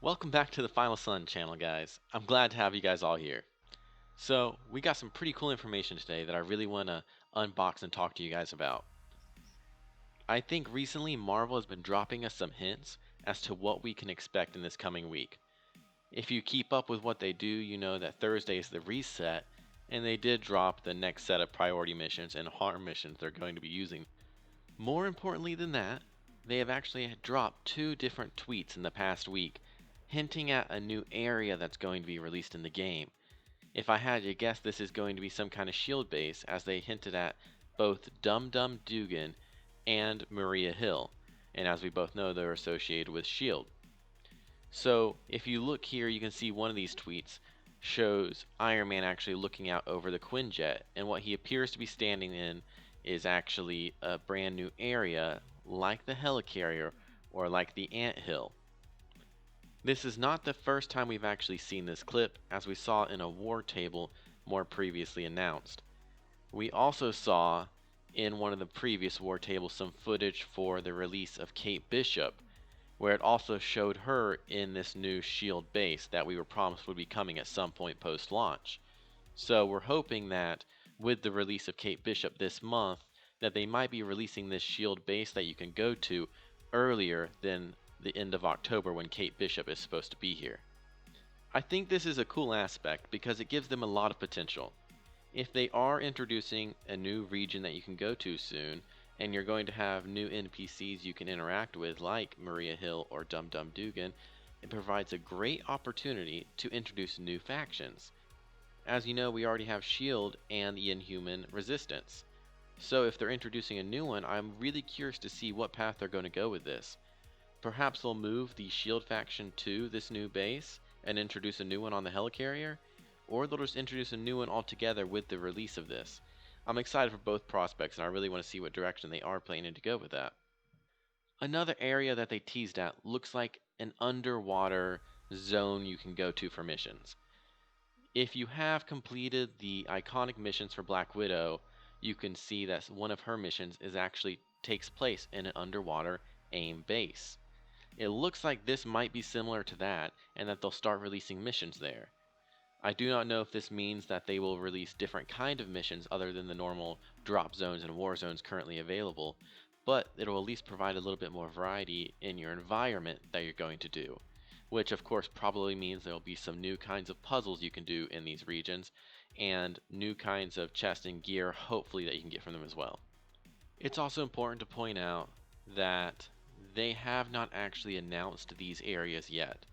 Welcome back to the Final Sun channel, guys. I'm glad to have you guys all here. So, we got some pretty cool information today that I really want to unbox and talk to you guys about. I think recently Marvel has been dropping us some hints as to what we can expect in this coming week. If you keep up with what they do, you know that Thursday is the reset, and they did drop the next set of priority missions and harm missions they're going to be using. More importantly than that, they have actually dropped two different tweets in the past week hinting at a new area that's going to be released in the game. If I had to guess, this is going to be some kind of shield base, as they hinted at both Dum Dum Dugan and Maria Hill, and as we both know, they're associated with shield. So if you look here, you can see one of these tweets shows Iron Man actually looking out over the Quinjet, and what he appears to be standing in is actually a brand new area like the helicarrier or like the anthill. This is not the first time we've actually seen this clip, as we saw in a war table more previously announced. We also saw in one of the previous war tables some footage for the release of Kate Bishop, where it also showed her in this new shield base that we were promised would be coming at some point post-launch. So we're hoping that with the release of Kate Bishop this month, that they might be releasing this shield base that you can go to earlier than the end of October when Kate Bishop is supposed to be here. I think this is a cool aspect because it gives them a lot of potential. If they are introducing a new region that you can go to soon, and you're going to have new NPCs you can interact with like Maria Hill or Dum Dum Dugan, it provides a great opportunity to introduce new factions. As you know, we already have S.H.I.E.L.D. and the Inhuman Resistance. So if they're introducing a new one, I'm really curious to see what path they're going to go with this. Perhaps they'll move the S.H.I.E.L.D. faction to this new base and introduce a new one on the helicarrier, or they'll just introduce a new one altogether with the release of this. I'm excited for both prospects, and I really want to see what direction they are planning to go with that. Another area that they teased at looks like an underwater zone you can go to for missions. If you have completed the iconic missions for Black Widow, you can see that one of her missions actually takes place in an underwater AIM base. It looks like this might be similar to that, and that they'll start releasing missions there. I do not know if this means that they will release different kind of missions other than the normal drop zones and war zones currently available, but it'll at least provide a little bit more variety in your environment that you're going to do, which of course probably means there will be some new kinds of puzzles you can do in these regions, and new kinds of chests and gear hopefully that you can get from them as well. It's also important to point out that they have not actually announced these areas yet.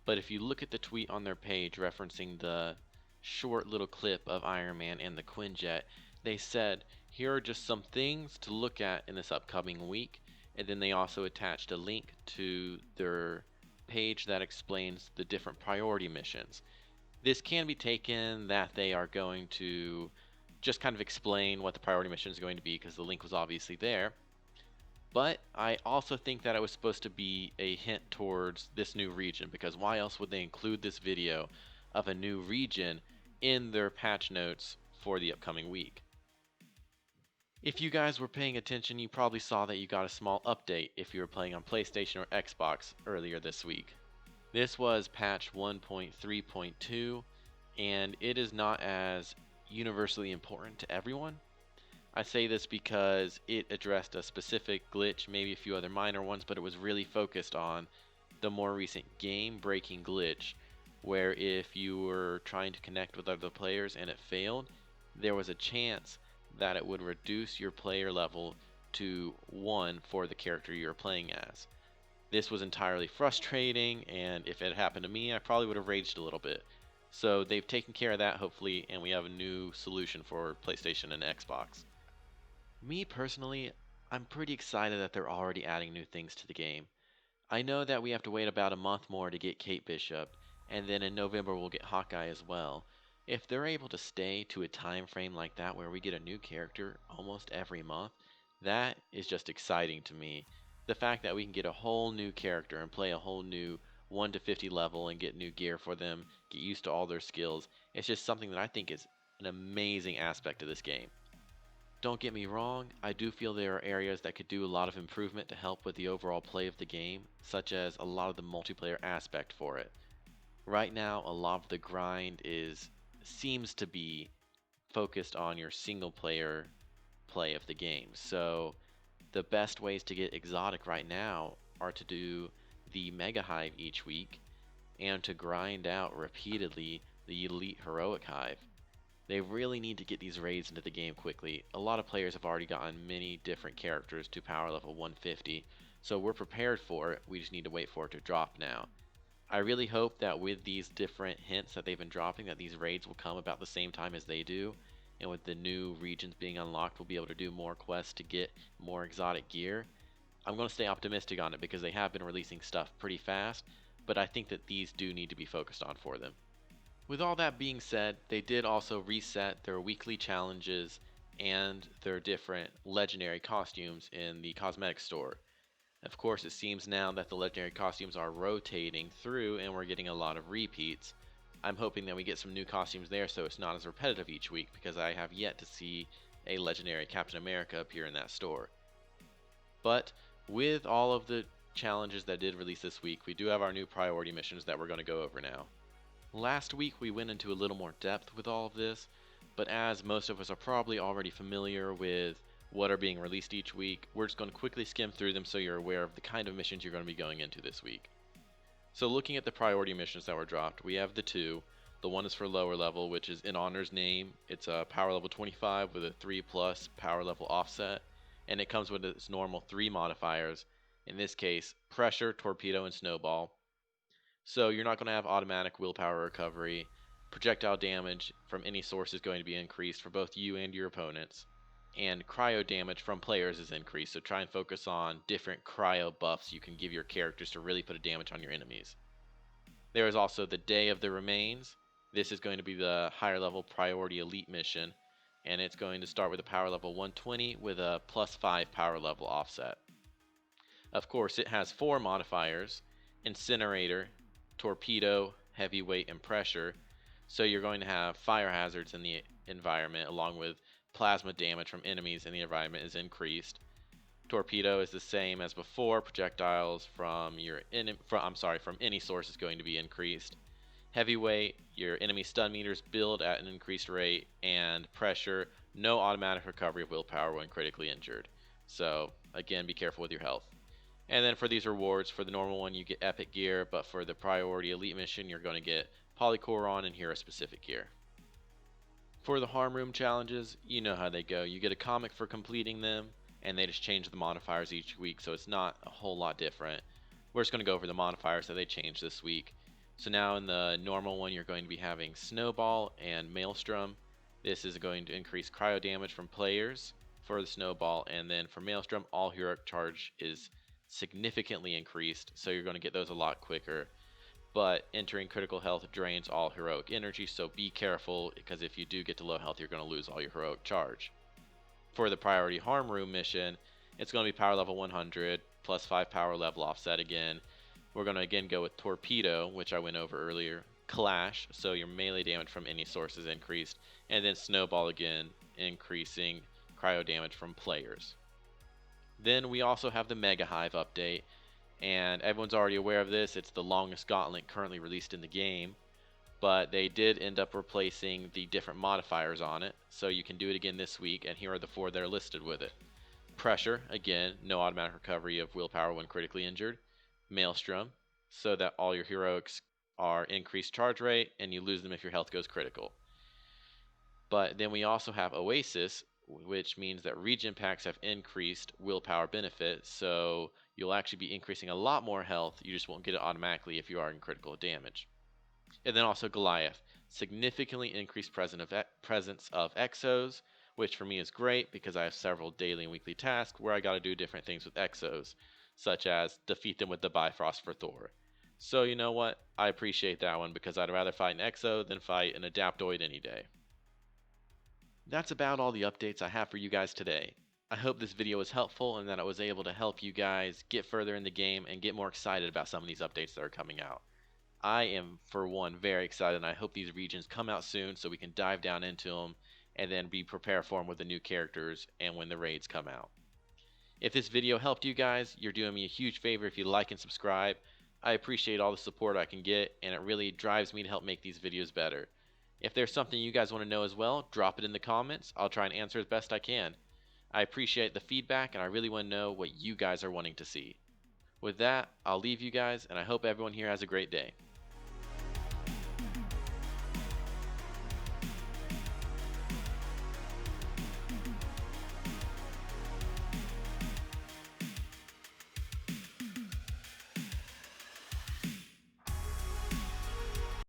But if you look at the tweet on their page referencing the short little clip of Iron Man and the Quinjet, they said, here are just some things to look at in this upcoming week. And then they also attached a link to their page that explains the different priority missions. This can be taken that they are going to just kind of explain what the priority mission is going to be, because the link was obviously there. But I also think that it was supposed to be a hint towards this new region, because why else would they include this video of a new region in their patch notes for the upcoming week? If you guys were paying attention, you probably saw that you got a small update if you were playing on PlayStation or Xbox earlier this week. This was patch 1.3.2, and it is not as universally important to everyone. I say this because it addressed a specific glitch, maybe a few other minor ones, but it was really focused on the more recent game-breaking glitch, where if you were trying to connect with other players and it failed, there was a chance that it would reduce your player level to 1 for the character you're playing as. This was entirely frustrating, and if it happened to me, I probably would have raged a little bit. So they've taken care of that, hopefully, and we have a new solution for PlayStation and Xbox. Me personally, I'm pretty excited that they're already adding new things to the game. I know that we have to wait about a month more to get Kate Bishop, and then in November we'll get Hawkeye as well. If they're able to stay to a time frame like that where we get a new character almost every month, that is just exciting to me. The fact that we can get a whole new character and play a whole new 1 to 50 level and get new gear for them, get used to all their skills, it's just something that I think is an amazing aspect of this game. Don't get me wrong, I do feel there are areas that could do a lot of improvement to help with the overall play of the game, such as a lot of the multiplayer aspect for it. Right now, a lot of the grind is seems to be focused on your single player play of the game. So the best ways to get exotic right now are to do the Mega Hive each week and to grind out repeatedly the Elite Heroic Hive. They really need to get these raids into the game quickly. A lot of players have already gotten many different characters to power level 150, so we're prepared for it. We just need to wait for it to drop now. I really hope that with these different hints that they've been dropping, that these raids will come about the same time as they do, and with the new regions being unlocked, we'll be able to do more quests to get more exotic gear. I'm going to stay optimistic on it because they have been releasing stuff pretty fast, but I think that these do need to be focused on for them. With all that being said, they did also reset their weekly challenges and their different legendary costumes in the cosmetics store. Of course, it seems now that the legendary costumes are rotating through and we're getting a lot of repeats. I'm hoping that we get some new costumes there so it's not as repetitive each week because I have yet to see a legendary Captain America appear in that store. But with all of the challenges that did release this week, we do have our new priority missions that we're going to go over now. Last week we went into a little more depth with all of this, but as most of us are probably already familiar with what are being released each week, we're just going to quickly skim through them so you're aware of the kind of missions you're going to be going into this week. So looking at the priority missions that were dropped, we have the two. The one is for lower level, which is in Honor's name. It's a power level 25 with a 3+ power level offset, and it comes with its normal 3 modifiers, in this case, Pressure, Torpedo, and Snowball. So you're not going to have automatic willpower recovery. Projectile damage from any source is going to be increased for both you and your opponents. And cryo damage from players is increased, so try and focus on different cryo buffs you can give your characters to really put a damage on your enemies. There is also the Day of the Remains. This is going to be the higher level priority elite mission, and it's going to start with a power level 120 with a +5 power level offset. Of course, it has 4 modifiers: Incinerator, Torpedo, Heavyweight, and Pressure. So you're going to have fire hazards in the environment along with plasma damage from enemies in the environment is increased. Torpedo is the same as before. Projectiles from from any source is going to be increased. Heavyweight, your enemy stun meters build at an increased rate, and Pressure, no automatic recovery of willpower when critically injured. So again, be careful with your health. And then for these rewards, for the normal one you get epic gear, but for the priority elite mission you're going to get Polychoron and hero specific gear. For the harm room challenges, you know how they go. You get a comic for completing them, and they just change the modifiers each week, so it's not a whole lot different. We're just going to go over the modifiers that they changed this week. So now in the normal one you're going to be having Snowball and Maelstrom. This is going to increase cryo damage from players for the Snowball, and then for Maelstrom all heroic charge is significantly increased, so you're going to get those a lot quicker. But entering critical health drains all heroic energy, so be careful, because if you do get to low health, you're going to lose all your heroic charge. For the priority harm room mission, it's going to be power level 100, +5 power level offset again. We're going to again go with Torpedo, which I went over earlier. Clash, so your melee damage from any source is increased. And then Snowball again, increasing cryo damage from players. Then we also have the Mega Hive update, and everyone's already aware of this. It's the longest gauntlet currently released in the game, but they did end up replacing the different modifiers on it, so you can do it again this week, and here are the 4 that are listed with it. Pressure, again, no automatic recovery of willpower when critically injured. Maelstrom, so that all your heroics are increased charge rate, and you lose them if your health goes critical. But then we also have Oasis, which means that regen packs have increased willpower benefit, so you'll actually be increasing a lot more health. You just won't get it automatically if you are in critical damage. And then also Goliath, significantly increased presence of exos, which for me is great because I have several daily and weekly tasks where I got to do different things with exos, such as defeat them with the Bifrost for Thor. So you know what? I appreciate that one because I'd rather fight an exo than fight an Adaptoid any day. That's about all the updates I have for you guys today. I hope this video was helpful and that I was able to help you guys get further in the game and get more excited about some of these updates that are coming out. I am, for one, very excited, and I hope these regions come out soon so we can dive down into them and then be prepared for them with the new characters and when the raids come out. If this video helped you guys, you're doing me a huge favor if you like and subscribe. I appreciate all the support I can get, and it really drives me to help make these videos better. If there's something you guys want to know as well, drop it in the comments. I'll try and answer as best I can. I appreciate the feedback, and I really want to know what you guys are wanting to see. With that, I'll leave you guys, and I hope everyone here has a great day.